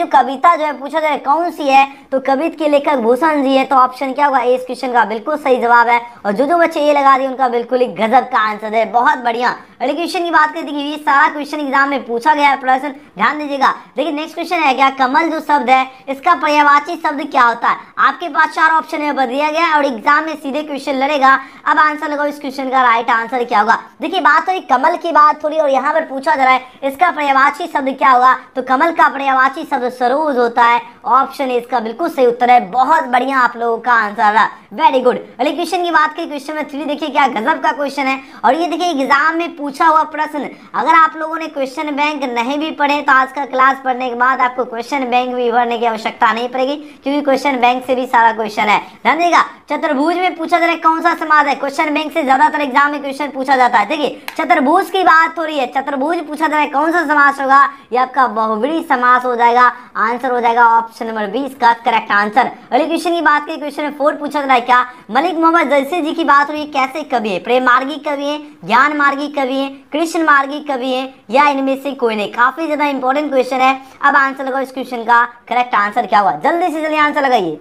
कविता जो है पूछा जा रहा है कौन सी है, तो कविता के लेखक भूषण जी है, तो ऑप्शन क्या होगा, इस क्वेश्चन का बिल्कुल सही जवाब है। और जो बच्चे ये लगा दिए उनका बिल्कुल ही गजब का आंसर है, बहुत बढ़िया। अगले क्वेश्चन की बात करते हैं, ये सारा क्वेश्चन एग्जाम में पूछा गया है प्रश्न, ध्यान दीजिएगा। देखिए नेक्स्ट क्वेश्चन है क्या, कमल जो शब्द है इसका पर्यायवाची शब्द क्या होता है। आपके पास 4 ऑप्शन है दिया गया और एग्जाम में सीधे क्वेश्चन लड़ेगा। अब आंसर लगाओ, इस क्वेश्चन का राइट आंसर क्या होगा। देखिए बात हो रही कमल की बात हो रही है और यहाँ पर पूछा जा रहा है इसका पर्यायवाची शब्द क्या होगा, तो कमल का पर्यायवाची शब्द सरोज होता है। ऑप्शन इसका बिल्कुल सही उत्तर है, बहुत बढ़िया आप लोगों का आंसर रहा, वेरी गुड। अगले क्वेश्चन की बात करें, क्वेश्चन में 3 देखिए क्या गजब का क्वेश्चन है और ये देखिए एग्जाम में पूछा हुआ प्रश्न। अगर आप लोगों ने क्वेश्चन बैंक नहीं भी पढ़े तो आज का क्लास पढ़ने के बाद आपको क्वेश्चन बैंक भी भरने की आवश्यकता नहीं पड़ेगी, क्योंकि क्वेश्चन बैंक से भी सारा क्वेश्चन है। ध्यान देगा, चतुर्भुज में पूछा जा रहा है कौन सा समास है, क्वेश्चन बैंक से ज्यादातर एग्जाम में क्वेश्चन पूछा जाता है। देखिए चतुर्भुज की बात हो रही है, चतुर्भुज पूछा जा रहा है कौन सा समास होगा, ये आपका बहुव्रीहि समास हो जाएगा। आंसर हो जाएगा ऑप्शन नंबर 20 का करेक्ट आंसर। अगले क्वेश्चन की बात करें, क्वेश्चन 4 पूछा जा रहा है क्या, मलिक मोहम्मद जैसी जी की बात हो रही है, कैसे कवि है, प्रेम मार्गी कवि है, ज्ञान मार्गी कवि है, कृष्ण मार्गी कवि है, या इनमें से कोई नहीं। काफी ज्यादा इंपॉर्टेंट क्वेश्चन है। अब आंसर लगाओ, इस क्वेश्चन का करेक्ट आंसर क्या हुआ, जल्दी से जल्दी आंसर लगाइए।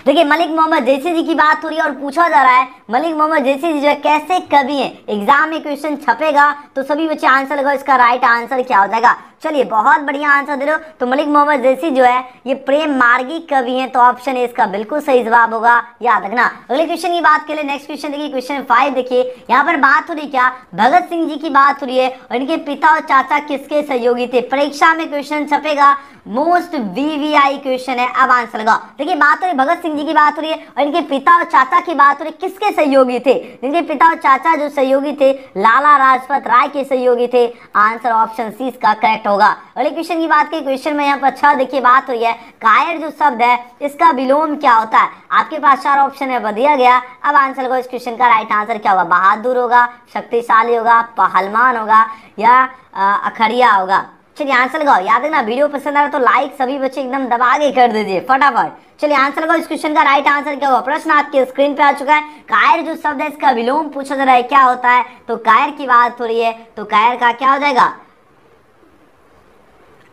देखिए मलिक मोहम्मद जैसी जी की बात हो रही है और पूछा जा रहा है मलिक मोहम्मद जैसी जी जो है कैसे कवि हैं। एग्जाम में क्वेश्चन छपेगा तो सभी बच्चे आंसर लगाओ, इसका राइट आंसर क्या हो जाएगा। चलिए बहुत बढ़िया आंसर दे रहे हो। तो मलिक मोहम्मद जैसी जो है ये प्रेम मार्गी कवि हैं, तो ऑप्शन ए इसका बिल्कुल सही जवाब होगा, याद रखना। अगले क्वेश्चन की बात करें, नेक्स्ट क्वेश्चन देखिए क्वेश्चन 5 देखिए, यहाँ पर बात हो रही क्या, भगत सिंह जी की बात हो रही है और इनके पिता और चाचा किसके सहयोगी थे। परीक्षा में क्वेश्चन छपेगा, मोस्ट वीवीआई क्वेश्चन है। अब आंसर लगाओ। देखिए बात हो रही भगत सिंह जी की बात हो रही है और इनके पिता और चाचा की बात हो रही, किसके सहयोगी थे। इनके पिता और चाचा जो सहयोगी थे लाला लाजपत राय के सहयोगी थे। आंसर ऑप्शन सी इसका करेक्ट होगा। अगले क्वेश्चन की बात करें, क्वेश्चन में यहाँ पर 6 देखिए बात हुई है, कायर जो शब्द है इसका विलोम क्या होता है। आपके पास 4 ऑप्शन है दिया गया। अब आंसर लगाओ, इस क्वेश्चन का राइट आंसर क्या होगा, बहादुर होगा, शक्तिशाली होगा, पहलवान होगा, या अखड़िया होगा। चलिए आंसर लगाओ, याद रखना वीडियो पसंद आ रहा तो लाइक सभी बच्चे एकदम दबा के कर दीजिए फटाफट। चलिए आंसर लगाओ, इस क्वेश्चन का राइट आंसर क्या होगा। प्रश्न आपके स्क्रीन पे आ चुका है। कायर जो शब्द है इसका विलोम पूछा जा रहा है, क्या होता है। तो कायर की बात हो रही है तो कायर का क्या हो जाएगा,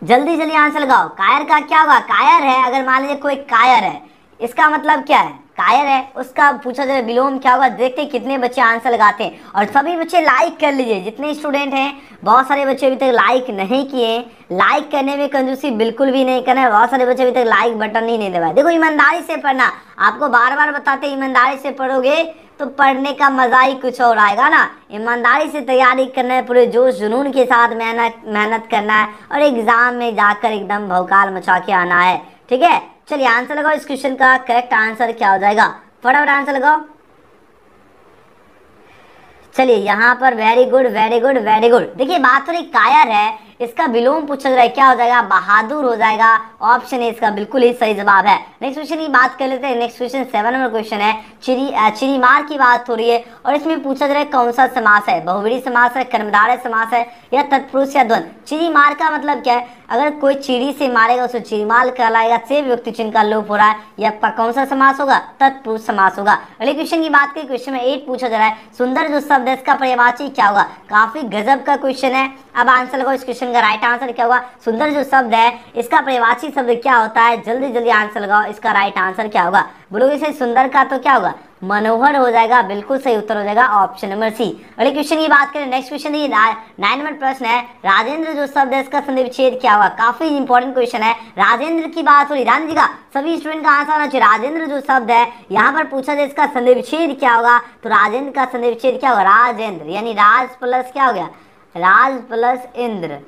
जल्दी जल्दी आंसर लगाओ। कायर का क्या होगा, कायर है, अगर मान लीजिए कोई कायर है इसका मतलब क्या है, कायर है, उसका पूछा जाए विलोम क्या होगा। देखते कितने बच्चे आंसर लगाते हैं और सभी बच्चे लाइक कर लीजिए। जितने स्टूडेंट हैं, बहुत सारे बच्चे अभी तक लाइक नहीं किए, लाइक करने में कंजूसी बिल्कुल भी नहीं करना है। बहुत सारे बच्चे अभी तक लाइक बटन ही नहीं दबाए। देखो ईमानदारी से पढ़ना, आपको बार बार बताते ईमानदारी से पढ़ोगे तो पढ़ने का मजा ही कुछ और आएगा ना। ईमानदारी से तैयारी करना है, पूरे जोश जुनून के साथ मेहनत करना है और एग्जाम में जाकर एकदम भौकाल मचा के आना है, ठीक है। चलिए आंसर लगाओ, इस क्वेश्चन का करेक्ट आंसर क्या हो जाएगा, फटाफट आंसर लगाओ। चलिए यहाँ पर very good very good very good. देखिए बात हो रही कायर है, इसका विलोम पूछा जा रहा है, क्या हो जाएगा, बहादुर हो जाएगा। ऑप्शन ए इसका बिल्कुल ही सही जवाब है। नेक्स्ट क्वेश्चन की बात कर लेते हैं। नेक्स्ट क्वेश्चन 7 नंबर क्वेश्चन है, चिरीमार की बात हो रही है और इसमें पूछा जा रहा है कौन सा समास है, बहुव्रीहि समास है, कर्मधारय समास है, या तत्पुरुष या द्वंद्व। चिरीमार का मतलब क्या है, अगर कोई चिड़ी से मारेगा उसे चिरीमार कहलाएगा। से व्यक्ति चिन्ह का लोप हो रहा है, यह आपका कौन सा समास होगा, तत्पुरुष समास होगा। अगले क्वेश्चन की बात करें, क्वेश्चन में 8 पूछा जा रहा है, सुंदर जो शब्द है इसका पर्यायवाची क्या होगा। काफी गजब का क्वेश्चन है। अब आंसर लगाओ, इस क्वेश्चन का राइट आंसर क्या होगा। सुंदर जो शब्द है इसका पर्यायवाची शब्द क्या होता है, जल्दी जल्दी आंसर लगाओ, इसका राइट आंसर क्या होगा। बोलोगे से सुंदर का तो क्या होगा, मनोहर हो जाएगा, बिल्कुल सही उत्तर हो जाएगा ऑप्शन नंबर सी। अगले क्वेश्चन की बात करें, नेक्स्ट क्वेश्चन ये 9 नंबर प्रश्न है, राजेंद्र जो शब्द है इसका संधि विच्छेद क्या होगा। काफी इंपॉर्टेंट क्वेश्चन है। राजेंद्र की बात हो रही, ध्यान दीजिएगा, सभी स्टूडेंट का आंसर आना चाहिए। राजेंद्र जो शब्द है यहाँ पर पूछा जाए इसका संधि विच्छेद क्या होगा, तो राजेंद्र का संधि विच्छेद क्या होगा, राजेंद्र, यानी राज प्लस क्या हो गया, राज प्लस इंद्र,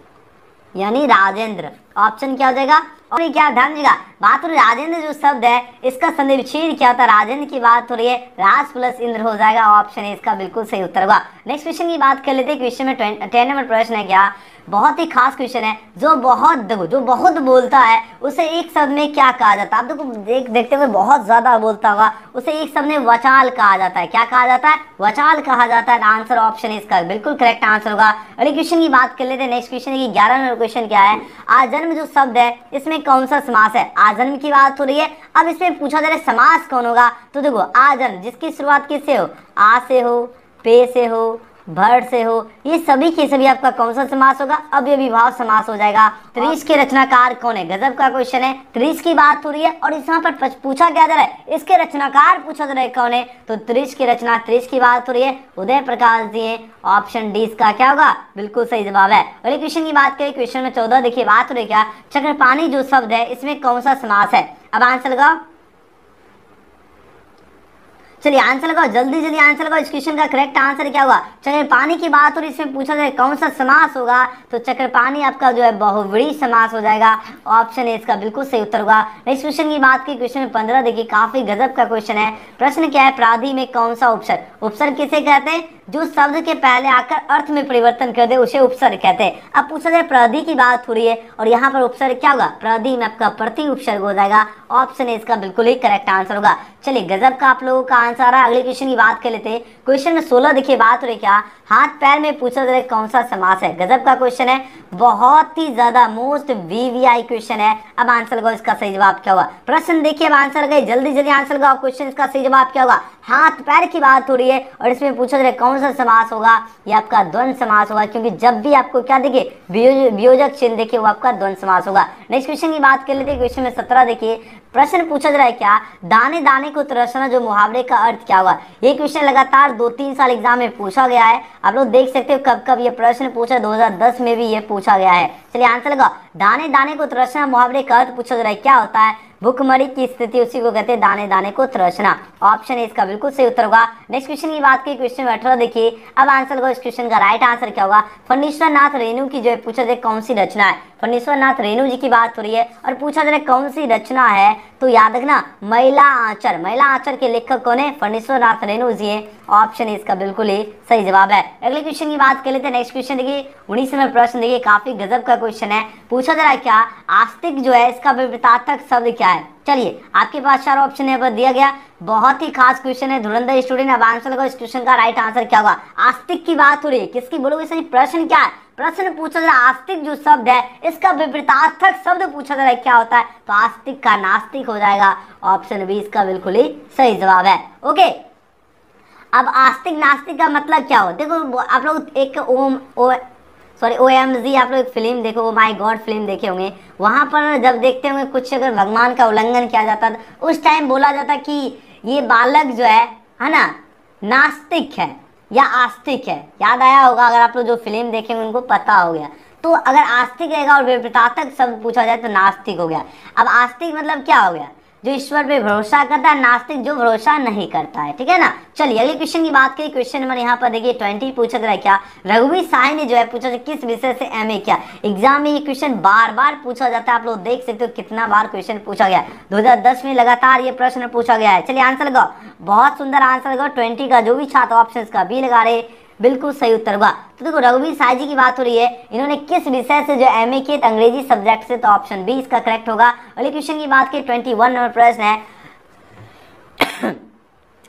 यानी राजेंद्र। ऑप्शन क्या हो जाएगा, और क्या ध्यान दीजिएगा, बात हो रही राजेंद्र जो शब्द है इसका संधि विच्छेद क्या होता है, राजेंद्र की बात हो रही है, राज प्लस इंद्र हो जाएगा। ऑप्शन है इसका बिल्कुल सही उत्तर होगा। नेक्स्ट क्वेश्चन की बात कर लेते हैं। क्वेश्चन में 10 नंबर प्रश्न है, क्या बहुत ही खास क्वेश्चन है, जो बहुत बोलता है उसे एक शब्द में क्या कहा जाता है। आप देखो देखते हुए बहुत ज्यादा बोलता होगा, उसे एक शब्द में वचाल कहा जाता है। क्या कहा जाता है, वचाल कहा जाता है। आंसर ऑप्शन है इसका बिल्कुल करेक्ट आंसर होगा। अगले क्वेश्चन की बात कर लेते हैं। नेक्स्ट क्वेश्चन की 11 नंबर क्वेश्चन क्या है, आजन्म जो शब्द है इसमें कौन सा समास है। आजन्म की बात हो रही है, अब इसमें पूछा जा रहा है समास कौन होगा। तो देखो आजन्म जिसकी शुरुआत किससे हो, आ से हो, पे से हो, भर से हो, ये सभी के सभी आपका कौन सा समास होगा? अव्ययीभाव समास हो जाएगा। त्रिश के रचनाकार कौन है? गजब का क्वेश्चन है। त्रिश की बात हो रही है और यहाँ पर पूछा क्या जा रहा है, इसके रचनाकार पूछा जा रहा है कौन है? तो त्रिश की बात हो रही है, उदय प्रकाश जी हैं। ऑप्शन डी इसका क्या होगा? बिल्कुल सही जवाब है। अगले क्वेश्चन की बात करें, क्वेश्चन में 14 देखिए बात हो रही है क्या, चक्रपाणी जो शब्द है इसमें कौन सा समास है? अब आंसर लगाओ, चलिए आंसर लगाओ, जल्दी जल्दी आंसर लगाओ। इस क्वेश्चन का करेक्ट आंसर क्या होगा? चक्रपाणी की बात और इसमें पूछा जाए कौन सा समास होगा, तो चक्रपाणी आपका जो है बहुव्रीहि समास हो जाएगा। ऑप्शन ए इसका बिल्कुल सही उत्तर होगा। नेक्स्ट क्वेश्चन की बात की, क्वेश्चन 15 देखिए, काफी गजब का क्वेश्चन है। प्रश्न क्या है, प्राधि में कौन सा उपसर्ग? उपसर्ग किसे कहते हैं? जो शब्द के पहले आकर अर्थ में परिवर्तन कर दे उसे उपसर्ग कहते हैं। अब पूछा जाए प्राधि की बात हो रही है और यहाँ पर उपसर्ग क्या होगा? प्राधि में आपका प्रति उपसर्ग हो जाएगा। ऑप्शन ए इसका बिल्कुल ही करेक्ट आंसर होगा। चलिए गजब का आप लोगों का आंसर आ रहा है। अगले क्वेश्चन की बात कर लेते हैं। क्वेश्चन में 16 देखिए बात हो रही क्या, हाथ पैर में पूछा जाए कौन सा समास है? गजब का क्वेश्चन है, बहुत ही ज्यादा मोस्ट वीवीआई क्वेश्चन है। अब आंसर लगाओ, इसका सही जवाब क्या होगा? प्रश्न देखिए, अब आंसर लगाइए, जल्दी जल्दी आंसर लगाओ। क्वेश्चन इसका सही जवाब क्या होगा? हाथ पैर की बात हो रही है और इसमें पूछा जाए कौन सा समास होगा? ये आपका द्वंद्व समास होगा, क्योंकि जब भी आपको क्या देखिए वियोजक चिन्ह देखिए वो आपका द्वंद्व समास होगा। नेक्स्ट क्वेश्चन की बात कर लेते हैं। क्वेश्चन में 17 देखिए, प्रश्न पूछा जा रहा है क्या, दाने दाने को तरसना जो मुहावरे का अर्थ क्या होगा? ये क्वेश्चन लगातार 2-3 साल एग्जाम में पूछा गया है। आप लोग देख सकते हो कब कब ये प्रश्न पूछा, 2010 में भी ये पूछा गया है। चलिए आंसर लगाओ, दाने दाने को तरसना मुहावरे का अर्थ पूछा जा रहा है, क्या होता है? भूखमरी की स्थिति, उसी को कहते हैं दाने दाने को तरसना। ऑप्शन ए इसका बिल्कुल सही उत्तर होगा। नेक्स्ट क्वेश्चन की बात की, क्वेश्चन में 18 देखिए, अब आंसर लगाओ। इस क्वेश्चन का राइट आंसर क्या होगा? फणीश्वर नाथ रेणु की जो है पूछा जाए कौन सी रचना है? फणीश्वर नाथ रेणु जी की बात हो रही है और पूछा जा रहा है कौन सी रचना है, तो याद रखना महिला आंचर। महिला आंचर के लेखक कौन है? फणीश्वर नाथ रेणु जी हैं। ऑप्शन ए इसका बिल्कुल ही सही जवाब है। अगले क्वेश्चन की बात कर लेते हैं। नेक्स्ट क्वेश्चन देखिए, 19वें प्रश्न देखिए, काफी गजब का क्वेश्चन है। पूछा जा रहा है क्या, आस्तिक जो है इसका विपरीतार्थक शब्द क्या है? चलिए आपके पास 4 ऑप्शन यहाँ पर दिया गया, बहुत ही खास क्वेश्चन है धुरंधर स्टूडेंट। अब आंसर लगाओ, इस क्वेश्चन का राइट आंसर क्या होगा? आस्तिक की बात हो रही है, किसकी बोलोगे सही? प्रश्न क्या है? प्रश्न पूछा जा रहा है आस्तिक जो शब्द है इसका विपरीतार्थक शब्द पूछा जा रहा है, क्या होता है? तो आस्तिक का नास्तिक हो जाएगा। ऑप्शन बी इसका बिल्कुल ही सही जवाब है। ओके, अब आस्तिक नास्तिक का मतलब क्या हो? देखो आप लोग एक OMG आप लोग एक फिल्म देखो, ओ माय गॉड फिल्म देखे होंगे। वहां पर जब देखते होंगे कुछ अगर भगवान का उल्लंघन किया जाता तो उस टाइम बोला जाता कि ये बालक जो है ना, नास्तिक है या आस्तिक है। याद आया होगा, अगर आप लोग जो फिल्म देखेंगे उनको पता हो गया। तो अगर आस्तिक रहेगा और विपरीतार्थक शब्द पूछा जाए तो नास्तिक हो गया। अब आस्तिक मतलब क्या हो गया? जो ईश्वर पे भरोसा करता है, नास्तिक जो भरोसा नहीं करता है, ठीक है ना। चलिए अगले क्वेश्चन की बात करें। क्वेश्चन नंबर यहाँ पर देखिए 20 पूछा जा रहा है क्या, रघुवीर साय ने जो है पूछा किस विषय से MA किया। एग्जाम में ये क्वेश्चन बार बार पूछा जाता है, आप लोग देख सकते हो कितना बार क्वेश्चन पूछा गया। 2010 में लगातार ये प्रश्न पूछा गया है। चलिए आंसर लगाओ, बहुत सुंदर आंसर लगाओ। 20 का जो भी छात्र ऑप्शन का बी लगा रहे बिल्कुल सही उत्तर होगा। तो देखो रघुवीर साय जी की बात हो रही है, इन्होंने किस विषय से जो MA किए? अंग्रेजी सब्जेक्ट से, तो ऑप्शन बी इसका करेक्ट होगा। अगले क्वेश्चन की बात की 21 नंबर प्रश्न है।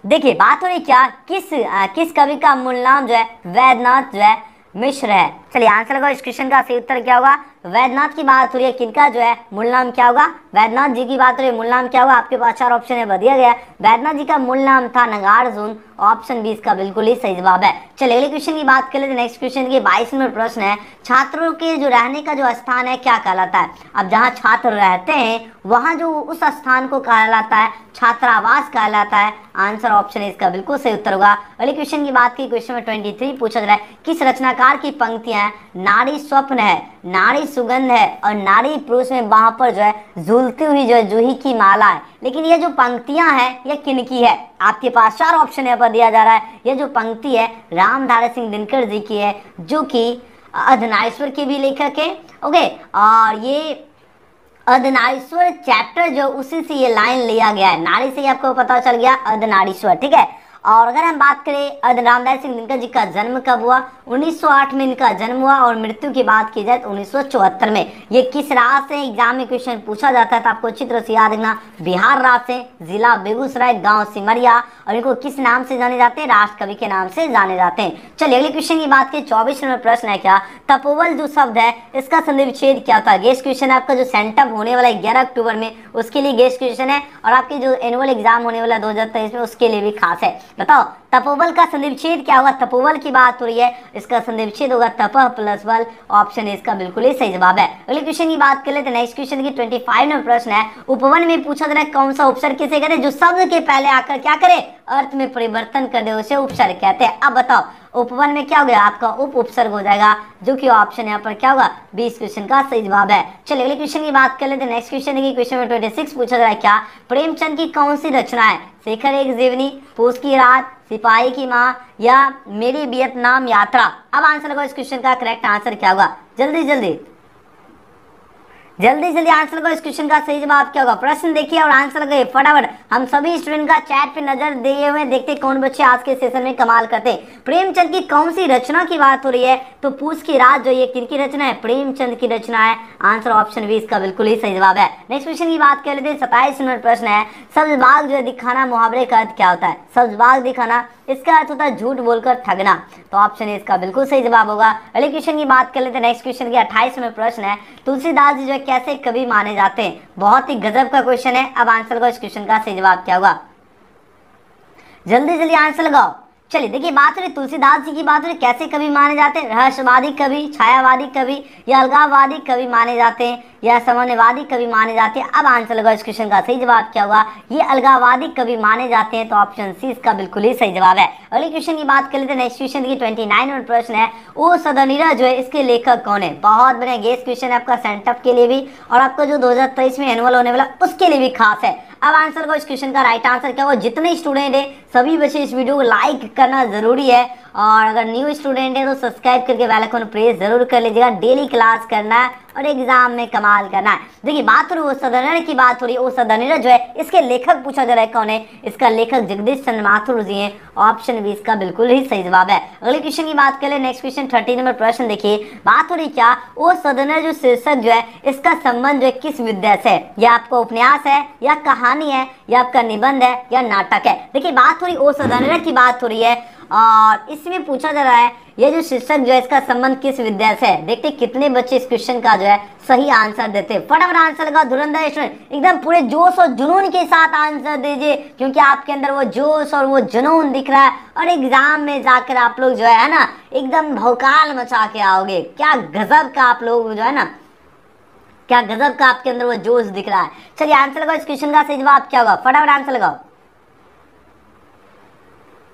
देखिए बात हो रही क्या, किस कवि का मूल नाम जो है वैद्यनाथ जो है मिश्र है। चलिए आंसर लगाओ, इस क्वेश्चन का सही उत्तर क्या होगा? वैद्यनाथ की बात हो रही है, किनका जो है मूल नाम क्या होगा? वैद्यनाथ जी की बात हो रही है, मूल नाम क्या होगा? आपके पास 4 ऑप्शन है, दिया गया। वैद्यनाथ जी का मूल नाम था नागार्जुन। ऑप्शन बी इसका बिल्कुल ही सही जवाब है। चलिए अगले क्वेश्चन की बात कर लेते। नेक्स्ट क्वेश्चन की 22 नंबर प्रश्न है, छात्रों के जो रहने का जो स्थान है क्या कहलाता है? अब जहाँ छात्र रहते हैं वहाँ जो उस स्थान को कहलाता है छात्रावास कहलाता है। आंसर ऑप्शन है इसका बिल्कुल सही उत्तर होगा। अगले क्वेश्चन की बात की, क्वेश्चन में 23 पूछा जा रहा है, किस रचनाकार की पंक्तियां नारी स्वप्न है, नारी सुगंध है और नारी पुरुष में वहां पर जो है झूलती हुई जो है जूही की माला है। लेकिन ये जो पंक्तियां हैं ये किनकी है? आपके पास 4 ऑप्शन यहाँ पर दिया जा रहा है। ये जो पंक्ति है रामधारी सिंह दिनकर जी की है, जो कि अर्धनारीश्वर के भी लेखक है। ओके, और ये अर्धनारीश्वर चैप्टर जो उसी से ये लाइन लिया गया है, नारी से ही आपको पता चल गया अर्धनारीश्वर, ठीक है। और अगर हम बात करें रामधारी सिंह दिनकर जी का जन्म कब हुआ? 1908 में इनका जन्म हुआ और मृत्यु की बात की जाए तो 1974 में। ये किस राज्य से एग्जाम में क्वेश्चन पूछा जाता है तो आपको अच्छी तरह से याद रखना, बिहार राज्य से, जिला बेगूसराय, गांव सिमरिया, और इनको किस नाम से जाने जाते हैं? राष्ट्र कवि के नाम से जाने जाते हैं। चलिए अगले क्वेश्चन की बात करें। 24 नंबर प्रश्न है क्या, तपोवन जो शब्द है इसका संधि विच्छेद क्या था? गेस्ट क्वेश्चन है आपका, जो सेंटअप होने वाला है 11 अक्टूबर में उसके लिए गेस्ट क्वेश्चन है, और आपके जो एनुअल एग्जाम होने वाला 2023 में उसके लिए भी खास है। बताओ तपोबल का संधिविच्छेद क्या होगा, तपोबल की बात हो रही है, इसका संधिविच्छेद होगा तपह प्लस बल, ऑप्शन ए इसका बिल्कुल ही सही जवाब है। अगले क्वेश्चन की बात कर लेते हैं। नेक्स्ट क्वेश्चन की 25 नंबर प्रश्न है, उपवन में पूछा जा रहा है कौन सा उपसर्ग किसे कहते हैं जो शब्द के पहले आकर क्या करे, अर्थ में परिवर्तन कर दे, उसे उपसर्ग कहते हैं। अब बताओ उपवन में क्या हो गया, आपका उपसर्ग हो जाएगा, जो कि ऑप्शन यहाँ पर क्या होगा, 20 क्वेश्चन का सही जवाब है। चलिए अगले क्वेश्चन की बात कर लेते हैं। नेक्स्ट क्वेश्चन है क्वेश्चन नंबर 26 पूछा जा रहा है क्या, प्रेमचंद की कौन सी रचना है, शेखर एक जीवनी, पूस की रात, सिपाही की माँ या मेरी वियतनाम यात्रा। अब आंसर लगाओ, इस क्वेश्चन का करेक्ट आंसर क्या होगा, जल्दी जल्दी आंसर लगाओ, इस क्वेश्चन का सही जवाब क्या होगा। प्रश्न देखिए और आंसर लगाइए फटाफट। हम सभी स्टूडेंट का चैट पे नजर दिए हुए, देखते कौन बच्चे आज के सेशन में कमाल करते हैं। प्रेमचंद की कौन सी रचना की बात हो रही है, तो पूस की रात जो ये किनकी रचना है, प्रेमचंद की रचना है। आंसर ऑप्शन बी इसका बिल्कुल ही सही जवाब है। नेक्स्ट क्वेश्चन की बात कर लेते हैं। 27 नंबर प्रश्न है, सब्ज बाग जो है दिखाना, मुहावरे का अर्थ क्या होता है, सब्ज बाग दिखाना, इसका अर्थ होता है झूठ बोलकर ठगना, तो ऑप्शन ए इसका बिल्कुल सही जवाब होगा। अगले क्वेश्चन की बात कर लेते हैं। नेक्स्ट क्वेश्चन की 28 नंबर प्रश्न है, तुलसीदास जी जो है कैसे कवि माने जाते हैं, बहुत ही गजब का क्वेश्चन है। अब आंसर लगाओ, इस क्वेश्चन का सही जवाब क्या होगा, जल्दी आंसर लगाओ। चलिए देखिए बात हो रही तुलसीदास जी की, बात हो रही कैसे कवि माने जाते हैं, रहस्यवादी कवि, छायावादी कवि या अलगाववादी कवि माने जाते हैं या सामान्यवादी कवि माने जाते हैं। अब आंसर लगाओ, इस क्वेश्चन का सही जवाब क्या होगा, ये अलगाववादी कवि माने जाते हैं, तो ऑप्शन सी इसका बिल्कुल ही सही जवाब है। अगले क्वेश्चन की बात कर लेते हैं। नेक्स्ट क्वेश्चन की 29 नंबर प्रश्न है, ओ सदनीरा जो है इसके लेखक कौन है, बहुत बढ़िया गेस क्वेश्चन है आपका सेंटअप के लिए भी और आपका जो 2023 में एनुअल होने वाला उसके लिए भी खास है। अब आंसर को, इस क्वेश्चन का राइट आंसर क्या होगा, जितने स्टूडेंट है सभी बच्चे इस वीडियो को लाइक करना जरूरी है और अगर न्यू स्टूडेंट है तो सब्सक्राइब करके बेल आइकन प्रेस जरूर कर लीजिएगा। डेली क्लास करना है और एग्जाम में कमाल करना है। देखिए बात हो रही है ओ सदनीरा की, बात हो रही है ओ सदनीरा जो है इसके लेखक पूछा जा रहा है कौन है, इसका लेखक जगदीश चंद्र माथुर जी हैं, ऑप्शन बी इसका बिल्कुल ही सही जवाब है। अगले क्वेश्चन की बात करें। नेक्स्ट क्वेश्चन 30 नंबर प्रश्न देखिए, बात हो रही क्या, ओ सदनीरा जो शीर्षक जो है इसका संबंध जो है किस विद्या से है, या आपका उपन्यास है या कहानी है या आपका निबंध है या नाटक है। देखिए बात हो रही ओ सदनीरा की, बात हो रही है और इसमें पूछा जा रहा है ये जो शीर्षक जो है इसका संबंध किस विद्या से है। देखते कितने बच्चे इस क्वेश्चन का जो है सही आंसर देते हैं। फटाफट आंसर लगा, धुरंधर स्टूडेंट एकदम पूरे जोश और जुनून के साथ आंसर दीजिए, क्योंकि आपके अंदर वो जोश और वो जुनून दिख रहा है और एग्जाम में जाकर आप लोग जो है ना एकदम भौकाल मचा के आओगे। क्या गजब का आप लोग जो है ना, क्या गजब का आपके अंदर वो जोश दिख रहा है। चलिए आंसर लगाओ, इस क्वेश्चन का सही जवाब क्या होगा, फटाफट आंसर लगाओ,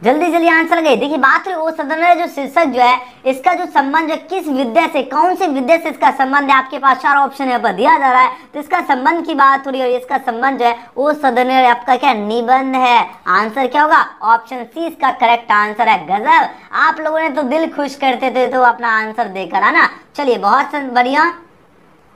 जल्दी आंसर लगाइए। देखिए बात हुई ओ सदनीरा जो शीर्षक जो है इसका जो संबंध जो किस विद्या से, कौन सी विद्या से इसका संबंध है, आपके पास 4 ऑप्शन यहाँ पर दिया जा रहा है, तो इसका संबंध की बात हो रही है और इसका संबंध जो है ओ सदनीरा आपका क्या निबंध है। आंसर क्या होगा, ऑप्शन सी इसका करेक्ट आंसर है। गजब, आप लोगों ने तो दिल खुश करते थे तो अपना आंसर देकर, है ना। चलिए बहुत बढ़िया,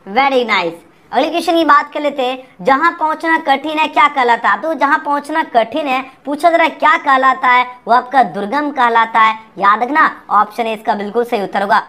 वेरी नाइस। अगले क्वेश्चन की बात कर लेते हैं, जहां पहुंचना कठिन है क्या कहलाता है, तो जहां पहुंचना कठिन है पूछा जरा क्या कहलाता है, वो आपका दुर्गम कहलाता है। याद रखना, ऑप्शन ए इसका बिल्कुल सही उत्तर होगा।